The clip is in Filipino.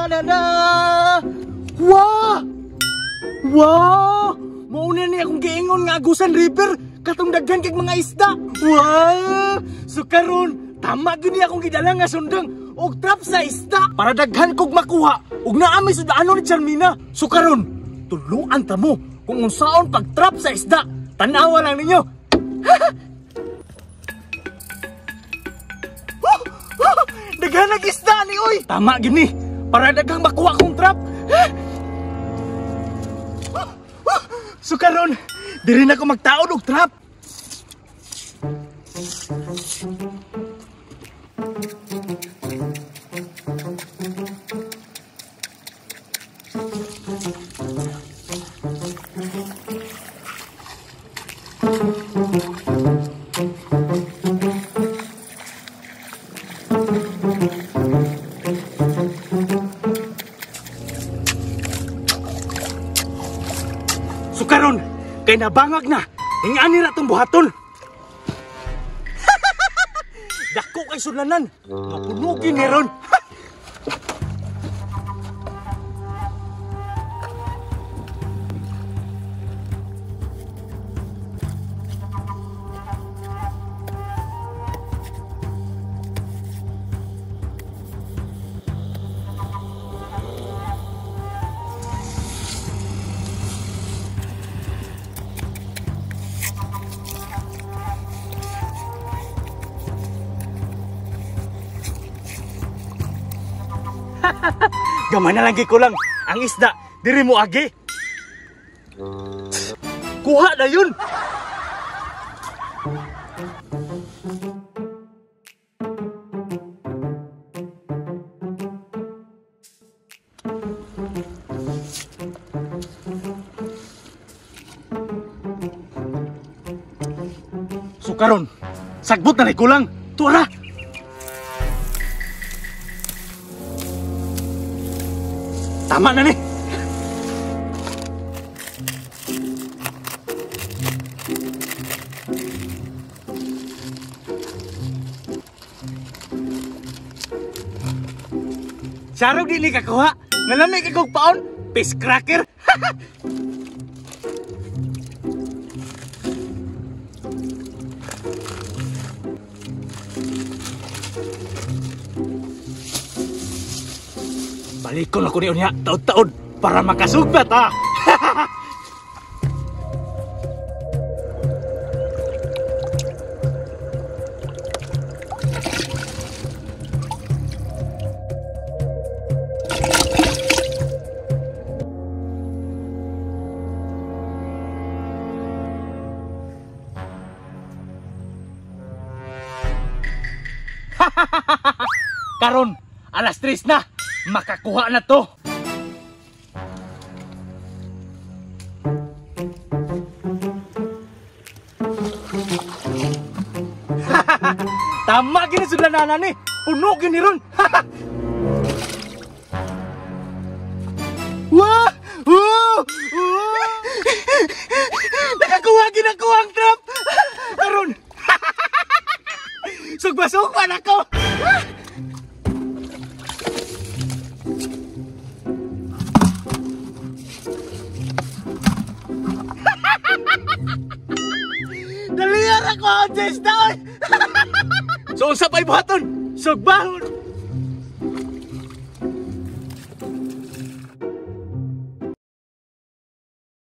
da da. Wah! Wow! Mauna ni akong giingon nga Agusan River katong daghan kay mga isda. Wow! So karon tama gyud ni akong gidala nga sundang og trap sa isda para daghan kog makuha ug naami sudaanon ni Charmina. So karon tuluan ta mo kung unsaon pag-trap sa isda. Tanawa lang ninyo. Daghan ang isda ni oy. Tama gini para daghang makuha kong trap. So karon, diri na ko magtaod og trap. So karon, kay nabangag na, ingani ra tong buhaton. Dako kay sulanan, mapunugin ni ron. Gamay na lang ko lang ang isda, diri mo agi. Kuha na yun. So karon, sagbot na ko lang. Tura. Tama na ni. Sarog dili ka kuha. Nalami ka kog paon. Fish cracker. Balikon ako niya taon-taon para makasugbat ha. Karon, alas 3 na. Makakuha na to. Tama gini sudlanan ni. Puno gini ron. Wah! Nakakuha gini ako ang trap. Karon. Sugba-sugba na ko. Dalihan ako ang isda. So unsa pay buhaton? Sugbahon.